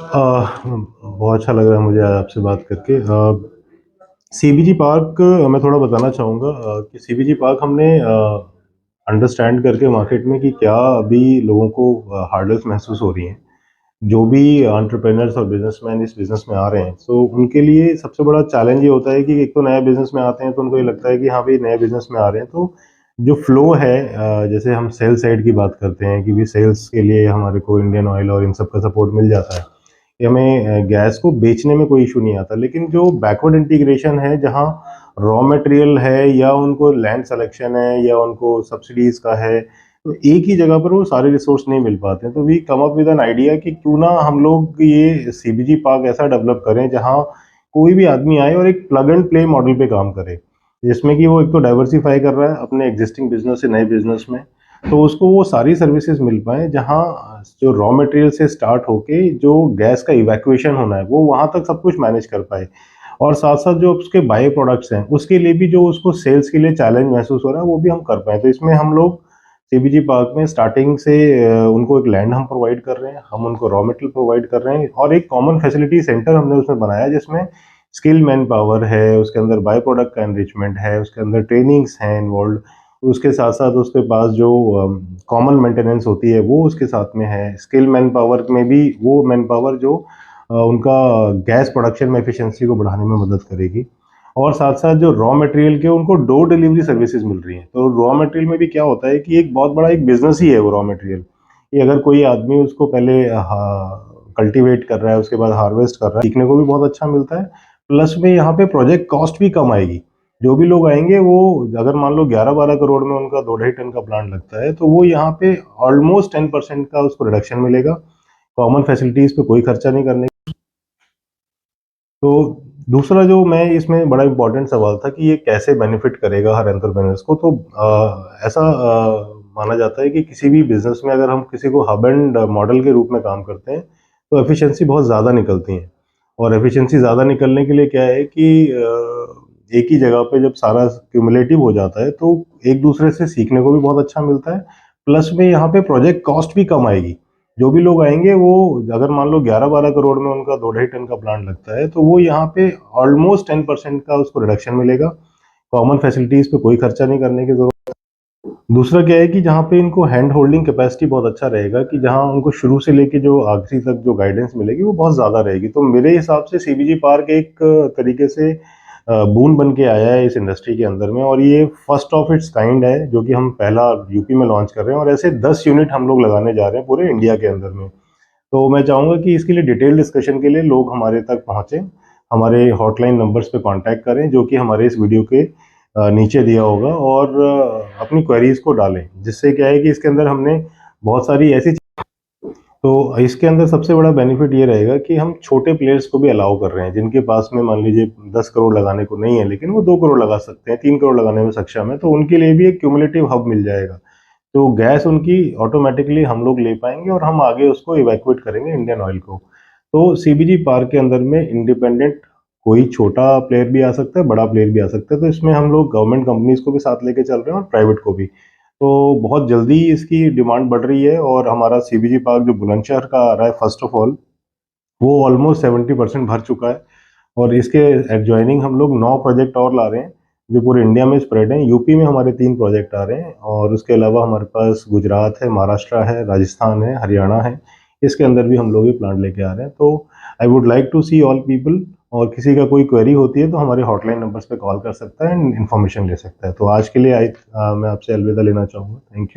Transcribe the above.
बहुत अच्छा लग रहा है मुझे आज आपसे बात करके। सीबीजी पार्क मैं थोड़ा बताना चाहूँगा कि सीबीजी पार्क हमने अंडरस्टैंड करके मार्केट में कि क्या अभी लोगों को हार्डल्स महसूस हो रही हैं। जो भी एंटरप्रेन्योर्स और बिजनेसमैन इस बिज़नेस में आ रहे हैं, तो उनके लिए सबसे बड़ा चैलेंज ये होता है कि एक तो नया बिज़नेस में आते हैं, तो उनको ये लगता है कि हाँ भाई, नए बिज़नेस में आ रहे हैं, तो जो फ्लो है जैसे हम सेल्स साइड की बात करते हैं कि भी सेल्स के लिए हमारे को इंडियन ऑयल और इन सब का सपोर्ट मिल जाता है कि हमें गैस को बेचने में कोई इशू नहीं आता। लेकिन जो बैकवर्ड इंटीग्रेशन है, जहाँ रॉ मटेरियल है या उनको लैंड सिलेक्शन है या उनको सब्सिडीज़ का है, तो एक ही जगह पर वो सारे रिसोर्स नहीं मिल पाते हैं। तो we come up with an idea कि क्यों ना हम लोग ये सीबीजी पार्क ऐसा डेवलप करें जहाँ कोई भी आदमी आए और एक प्लग एंड प्ले मॉडल पे काम करे, जिसमें कि वो एक तो डाइवर्सिफाई कर रहा है अपने एग्जिस्टिंग बिजनेस से नए बिजनेस में, तो उसको वो सारी सर्विसेज मिल पाए जहाँ जो रॉ मटेरियल से स्टार्ट होके जो गैस का इवैक्यूएशन होना है वो वहाँ तक सब कुछ मैनेज कर पाए, और साथ साथ जो उसके बाई प्रोडक्ट्स हैं उसके लिए भी जो उसको सेल्स के लिए चैलेंज महसूस हो रहा है वो भी हम कर पाए। तो इसमें हम लोग सीबीजी पार्क में स्टार्टिंग से उनको एक लैंड हम प्रोवाइड कर रहे हैं, हम उनको रॉ मटेरियल प्रोवाइड कर रहे हैं, और एक कॉमन फैसिलिटी सेंटर हमने उसमें बनाया जिसमें स्किल मैन पावर है, उसके अंदर बाय प्रोडक्ट का एनरिचमेंट है, उसके अंदर ट्रेनिंग्स हैं इन्वॉल्व, उसके साथ साथ उसके पास जो कॉमन मेंटेनेंस होती है वो उसके साथ में है। स्किल मैन पावर में भी वो मैन पावर जो उनका गैस प्रोडक्शन में एफिशिएंसी को बढ़ाने में मदद करेगी, और साथ साथ जो रॉ मटेरियल के उनको डोर डिलीवरी सर्विसेज मिल रही हैं। तो रॉ मटेरियल में भी क्या होता है कि एक बहुत बड़ा एक बिजनेस ही है वो रॉ मटेरियल, कि अगर कोई आदमी उसको पहले कल्टीवेट कर रहा है, उसके बाद हार्वेस्ट कर रहा है, सीखने को भी बहुत अच्छा मिलता है। प्लस में यहाँ पे प्रोजेक्ट कॉस्ट भी कम आएगी। जो भी लोग आएंगे वो, अगर मान लो 11-12 करोड़ में उनका 2-2.5 टन का प्लांट लगता है, तो वो यहाँ पे ऑलमोस्ट 10% का उसको रिडक्शन मिलेगा। कॉमन फैसिलिटीज पे कोई खर्चा नहीं करने। तो दूसरा जो मैं इसमें बड़ा इंपॉर्टेंट सवाल था कि ये कैसे बेनिफिट करेगा हर एंटरप्रेन्योर्स को, तो ऐसा माना जाता है कि किसी भी बिजनेस में अगर हम किसी को हब एंड मॉडल के रूप में काम करते हैं, तो एफिशिएंसी बहुत ज़्यादा निकलती है। और एफिशिएंसी ज़्यादा निकलने के लिए क्या है कि एक ही जगह पे जब सारा क्यूमुलेटिव हो जाता है, तो एक दूसरे से सीखने को भी बहुत अच्छा मिलता है। प्लस में यहाँ पे प्रोजेक्ट कॉस्ट भी कम आएगी। जो भी लोग आएंगे वो, अगर मान लो 11-12 करोड़ में उनका 2-2.5 टन का प्लांट लगता है, तो वो यहाँ पे ऑलमोस्ट 10% का उसको रिडक्शन मिलेगा। कॉमन फैसिलिटीज पे कोई खर्चा नहीं करने की जरूरत। दूसरा क्या है कि जहाँ पे इनको हैंड होल्डिंग कैपेसिटी बहुत अच्छा रहेगा, कि जहाँ उनको शुरू से लेके जो आखिरी तक जो गाइडेंस मिलेगी वो बहुत ज़्यादा रहेगी। तो मेरे हिसाब से सीबीजी पार्क एक तरीके से बून बन के आया है इस इंडस्ट्री के अंदर में, और ये फर्स्ट ऑफ इट्स काइंड है जो कि हम पहला यूपी में लॉन्च कर रहे हैं, और ऐसे 10 यूनिट हम लोग लगाने जा रहे हैं पूरे इंडिया के अंदर में। तो मैं चाहूँगा कि इसके लिए डिटेल डिस्कशन के लिए लोग हमारे तक पहुँचें, हमारे हॉटलाइन नंबर्स पे कांटेक्ट करें जो कि हमारे इस वीडियो के नीचे दिया होगा, और अपनी क्वेरीज को डालें, जिससे क्या है कि इसके अंदर हमने बहुत सारी ऐसी, तो इसके अंदर सबसे बड़ा बेनिफिट ये रहेगा कि हम छोटे प्लेयर्स को भी अलाउ कर रहे हैं, जिनके पास में मान लीजिए 10 करोड़ लगाने को नहीं है, लेकिन वो 2 करोड़ लगा सकते हैं, 3 करोड़ लगाने में सक्षम है, तो उनके लिए भी एक क्यूमुलेटिव हब मिल जाएगा। तो गैस उनकी ऑटोमेटिकली हम लोग ले पाएंगे, और हम आगे उसको इवैक्यूएट करेंगे इंडियन ऑयल को। तो सीबीजी पार्क के अंदर में इंडिपेंडेंट कोई छोटा प्लेयर भी आ सकता है, बड़ा प्लेयर भी आ सकता है। तो इसमें हम लोग गवर्नमेंट कंपनीज को भी साथ लेके चल रहे हैं और प्राइवेट को भी। तो बहुत जल्दी इसकी डिमांड बढ़ रही है, और हमारा सीबीजी पार्क जो बुलंदशहर का आ रहा है फर्स्ट ऑफ ऑल, वो ऑलमोस्ट 70% भर चुका है। और इसके एडजॉइनिंग हम लोग 9 प्रोजेक्ट और ला रहे हैं जो पूरे इंडिया में स्प्रेड हैं। यूपी में हमारे 3 प्रोजेक्ट आ रहे हैं, और उसके अलावा हमारे पास गुजरात है, महाराष्ट्र है, राजस्थान है, हरियाणा है। इसके अंदर भी हम लोग ये प्लांट लेके आ रहे हैं। तो I would like to see all people, और किसी का कोई क्वेरी होती है तो हमारे हॉटलाइन नंबर्स पे कॉल कर सकता है एंड इन्फॉर्मेशन ले सकता है। तो आज के लिए मैं आपसे अलविदा लेना चाहूँगा। Thank you.